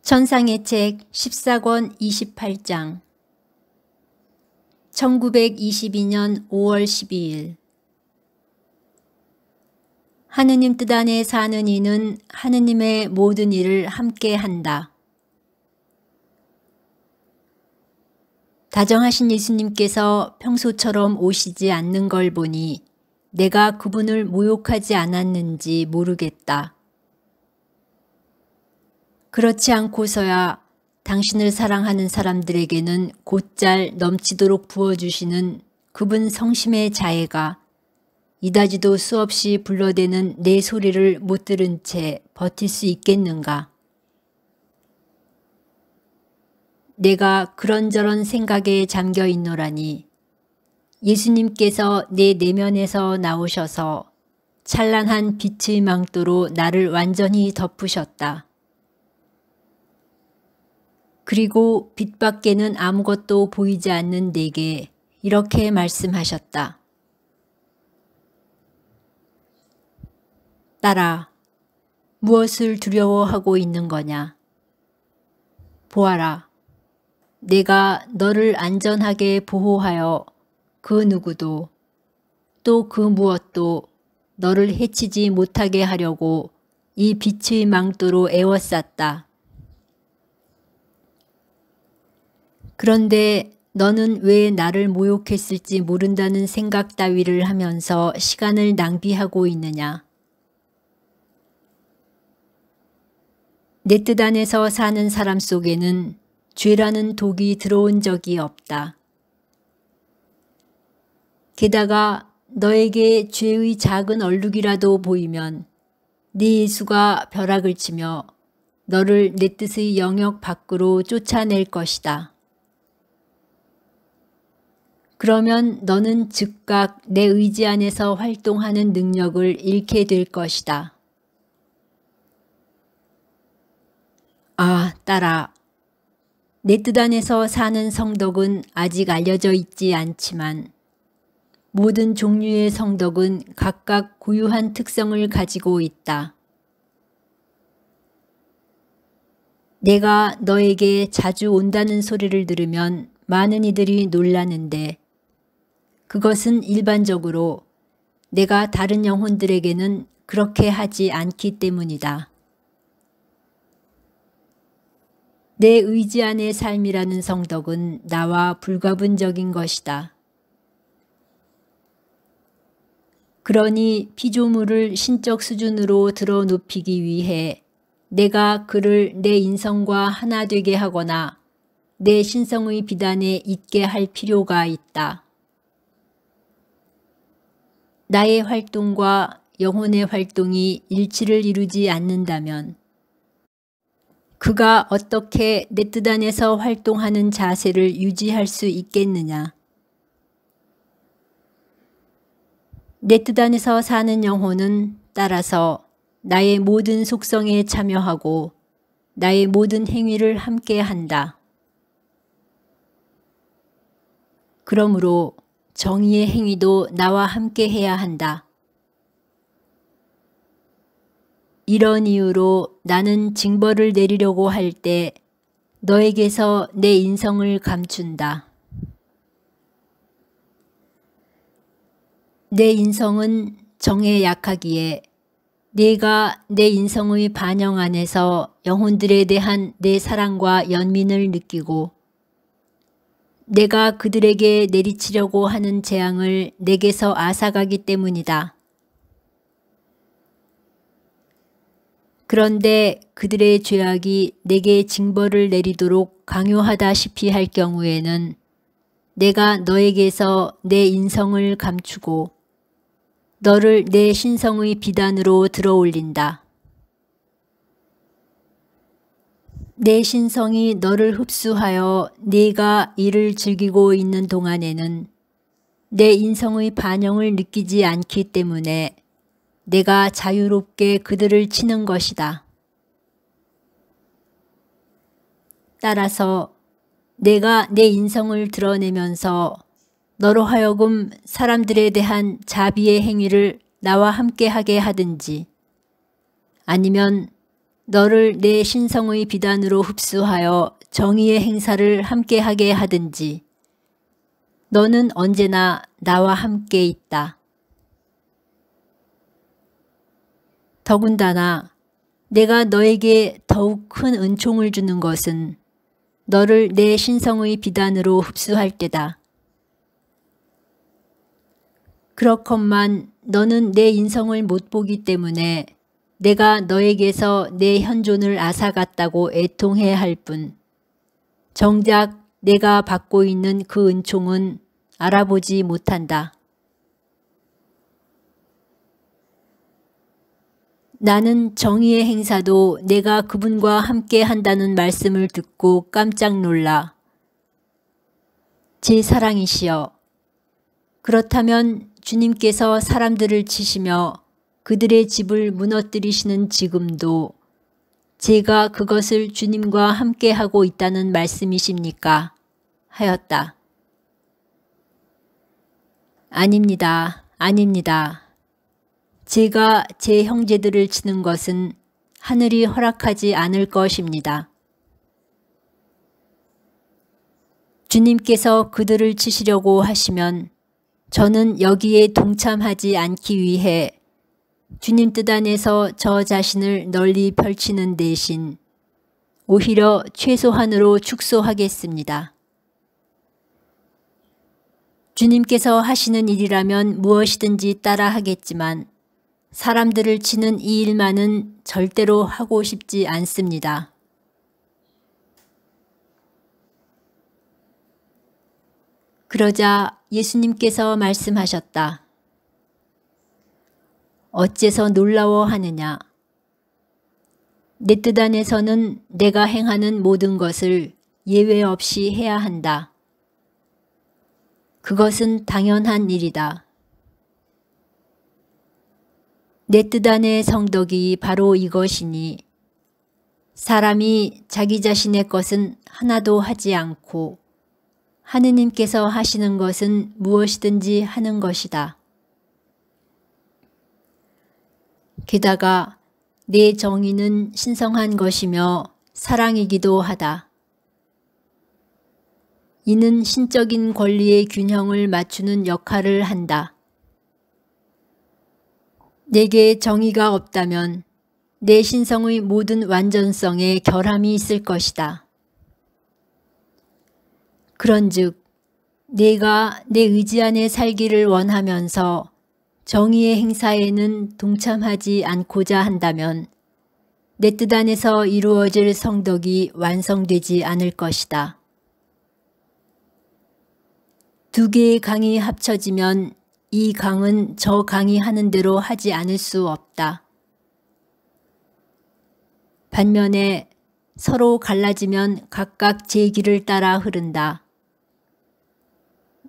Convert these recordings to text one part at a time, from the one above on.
천상의 책 14권 28장 1922년 5월 12일 하느님 뜻 안에 사는 이는 하느님의 모든 일을 함께 한다. 다정하신 예수님께서 평소처럼 오시지 않는 걸 보니 내가 그분을 모욕하지 않았는지 모르겠다. 그렇지 않고서야 당신을 사랑하는 사람들에게는 곧잘 넘치도록 부어주시는 그분 성심의 자애가 이다지도 수없이 불러대는 내 소리를 못 들은 채 버틸 수 있겠는가? 내가 그런저런 생각에 잠겨 있노라니 예수님께서 내 내면에서 나오셔서 찬란한 빛의 망토로 나를 완전히 덮으셨다. 그리고 빛 밖에는 아무것도 보이지 않는 내게 이렇게 말씀하셨다. 딸아, 무엇을 두려워하고 있는 거냐? 보아라, 내가 너를 안전하게 보호하여 그 누구도 또 그 무엇도 너를 해치지 못하게 하려고 이 빛의 망토로 애워쌌다. 그런데 너는 왜 나를 모욕했을지 모른다는 생각 따위를 하면서 시간을 낭비하고 있느냐? 내 뜻 안에서 사는 사람 속에는 죄라는 독이 들어온 적이 없다. 게다가 너에게 죄의 작은 얼룩이라도 보이면 네 예수가 벼락을 치며 너를 내 뜻의 영역 밖으로 쫓아낼 것이다. 그러면 너는 즉각 내 의지 안에서 활동하는 능력을 잃게 될 것이다. 아, 딸아, 내 뜻 안에서 사는 성덕은 아직 알려져 있지 않지만 모든 종류의 성덕은 각각 고유한 특성을 가지고 있다. 내가 너에게 자주 온다는 소리를 들으면 많은 이들이 놀라는데 그것은 일반적으로 내가 다른 영혼들에게는 그렇게 하지 않기 때문이다. 내 의지 안의 삶이라는 성덕은 나와 불가분적인 것이다. 그러니 피조물을 신적 수준으로 들어 높이기 위해 내가 그를 내 인성과 하나 되게 하거나 내 신성의 비단에 있게 할 필요가 있다. 나의 활동과 영혼의 활동이 일치를 이루지 않는다면 그가 어떻게 내 뜻 안에서 활동하는 자세를 유지할 수 있겠느냐? 내 뜻 안에서 사는 영혼은 따라서 나의 모든 속성에 참여하고 나의 모든 행위를 함께 한다. 그러므로 정의의 행위도 나와 함께 해야 한다. 이런 이유로 나는 징벌을 내리려고 할 때 너에게서 내 인성을 감춘다. 내 인성은 정에 약하기에 네가 내 인성의 반영 안에서 영혼들에 대한 내 사랑과 연민을 느끼고 내가 그들에게 내리치려고 하는 재앙을 내게서 앗아가기 때문이다. 그런데 그들의 죄악이 내게 징벌을 내리도록 강요하다시피 할 경우에는 내가 너에게서 내 인성을 감추고 너를 내 신성의 비단으로 들어올린다. 내 신성이 너를 흡수하여 네가 이를 즐기고 있는 동안에는 내 인성의 반영을 느끼지 않기 때문에 내가 자유롭게 그들을 치는 것이다. 따라서 내가 내 인성을 드러내면서 너로 하여금 사람들에 대한 자비의 행위를 나와 함께 하게 하든지 아니면 너를 내 신성의 비단으로 흡수하여 정의의 행사를 함께하게 하든지 너는 언제나 나와 함께 있다. 더군다나 내가 너에게 더욱 큰 은총을 주는 것은 너를 내 신성의 비단으로 흡수할 때다. 그렇건만 너는 내 인성을 못 보기 때문에 내가 너에게서 내 현존을 앗아갔다고 애통해 할 뿐 정작 내가 받고 있는 그 은총은 알아보지 못한다. 나는 정의의 행사도 내가 그분과 함께 한다는 말씀을 듣고 깜짝 놀라. 제 사랑이시여, 그렇다면 주님께서 사람들을 치시며 그들의 집을 무너뜨리시는 지금도 제가 그것을 주님과 함께 하고 있다는 말씀이십니까? 하였다. 아닙니다. 아닙니다. 제가 제 형제들을 치는 것은 하늘이 허락하지 않을 것입니다. 주님께서 그들을 치시려고 하시면 저는 여기에 동참하지 않기 위해 주님 뜻 안에서 저 자신을 널리 펼치는 대신 오히려 최소한으로 축소하겠습니다. 주님께서 하시는 일이라면 무엇이든지 따라 하겠지만 사람들을 치는 이 일만은 절대로 하고 싶지 않습니다. 그러자 예수님께서 말씀하셨다. 어째서 놀라워하느냐? 내 뜻 안에서는 내가 행하는 모든 것을 예외 없이 해야 한다. 그것은 당연한 일이다. 내 뜻 안의 성덕이 바로 이것이니 사람이 자기 자신의 것은 하나도 하지 않고 하느님께서 하시는 것은 무엇이든지 하는 것이다. 게다가 내 정의는 신성한 것이며 사랑이기도 하다. 이는 신적인 권리의 균형을 맞추는 역할을 한다. 내게 정의가 없다면 내 신성의 모든 완전성에 결함이 있을 것이다. 그런즉 내가 내 의지 안에 살기를 원하면서 정의의 행사에는 동참하지 않고자 한다면 내 뜻 안에서 이루어질 성덕이 완성되지 않을 것이다. 두 개의 강이 합쳐지면 이 강은 저 강이 하는 대로 하지 않을 수 없다. 반면에 서로 갈라지면 각각 제 길을 따라 흐른다.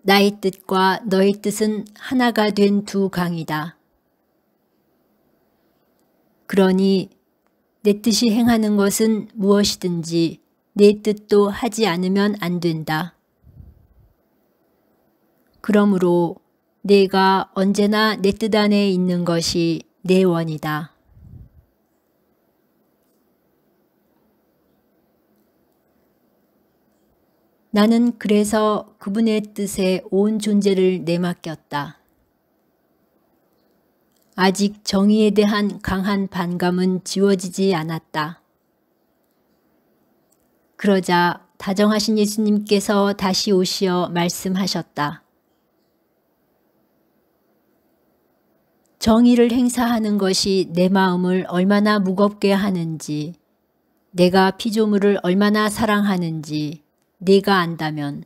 나의 뜻과 너의 뜻은 하나가 된 두 강이다. 그러니 내 뜻이 행하는 것은 무엇이든지 내 뜻도 하지 않으면 안 된다. 그러므로 내가 언제나 내 뜻 안에 있는 것이 내 원이다. 나는 그래서 그분의 뜻에 온 존재를 내맡겼다. 아직 정의에 대한 강한 반감은 지워지지 않았다. 그러자 다정하신 예수님께서 다시 오시어 말씀하셨다. 정의를 행사하는 것이 내 마음을 얼마나 무겁게 하는지, 내가 피조물을 얼마나 사랑하는지 네가 안다면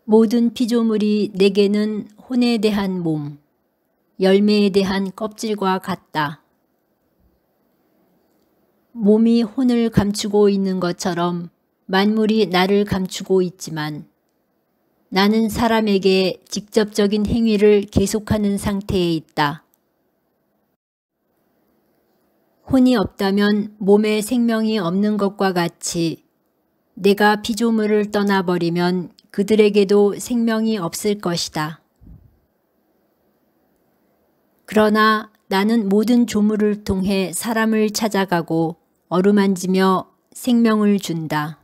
모든 피조물이 내게는 혼에 대한 몸, 열매에 대한 껍질과 같다. 몸이 혼을 감추고 있는 것처럼 만물이 나를 감추고 있지만 나는 사람에게 직접적인 행위를 계속하는 상태에 있다. 혼이 없다면 몸에 생명이 없는 것과 같이 내가 피조물을 떠나버리면 그들에게도 생명이 없을 것이다. 그러나 나는 모든 조물을 통해 사람을 찾아가고 어루만지며 생명을 준다.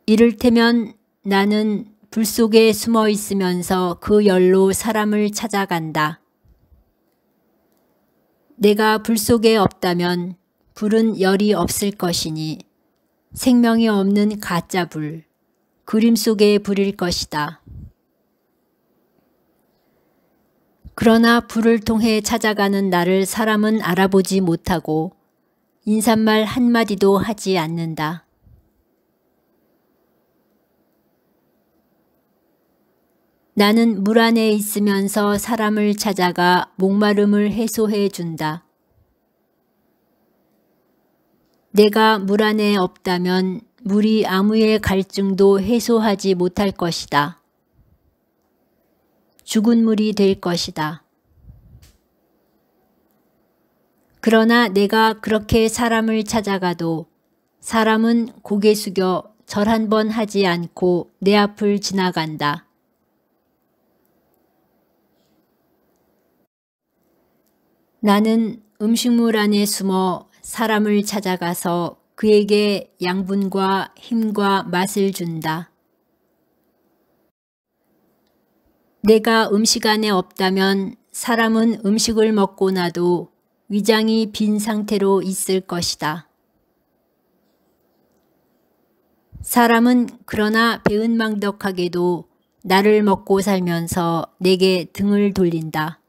이를테면 나는 불 속에 숨어 있으면서 그 열로 사람을 찾아간다. 내가 불 속에 없다면 불은 열이 없을 것이니 생명이 없는 가짜 불, 그림 속의 불일 것이다. 그러나 불을 통해 찾아가는 나를 사람은 알아보지 못하고 인사말 한마디도 하지 않는다. 나는 물 안에 있으면서 사람을 찾아가 목마름을 해소해 준다. 내가 물 안에 없다면 물이 아무의 갈증도 해소하지 못할 것이다. 죽은 물이 될 것이다. 그러나 내가 그렇게 사람을 찾아가도 사람은 고개 숙여 절 한 번 하지 않고 내 앞을 지나간다. 나는 음식물 안에 숨어 사람을 찾아가서 그에게 양분과 힘과 맛을 준다. 내가 음식 안에 없다면 사람은 음식을 먹고 나도 위장이 빈 상태로 있을 것이다. 사람은 그러나 배은망덕하게도 나를 먹고 살면서 내게 등을 돌린다.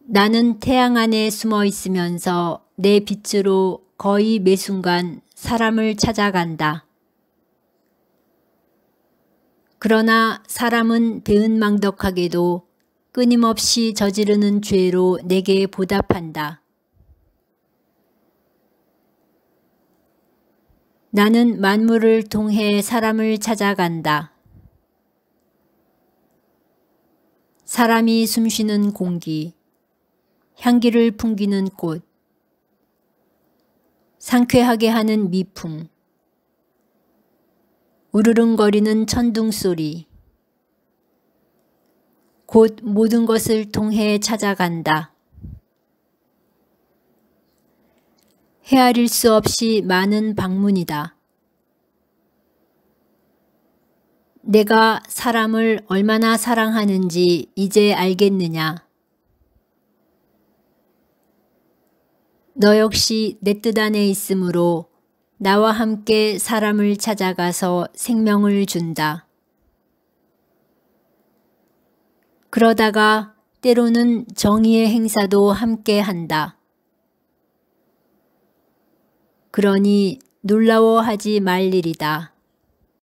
나는 태양 안에 숨어 있으면서 내 빛으로 거의 매 순간 사람을 찾아간다. 그러나 사람은 배은망덕하게도 끊임없이 저지르는 죄로 내게 보답한다. 나는 만물을 통해 사람을 찾아간다. 사람이 숨쉬는 공기, 향기를 풍기는 꽃, 상쾌하게 하는 미풍, 우르릉거리는 천둥 소리, 곧 모든 것을 통해 찾아간다. 헤아릴 수 없이 많은 방문이다. 내가 사람을 얼마나 사랑하는지 이제 알겠느냐? 너 역시 내 뜻 안에 있으므로 나와 함께 사람을 찾아가서 생명을 준다. 그러다가 때로는 정의의 행사도 함께 한다. 그러니 놀라워하지 말 일이다.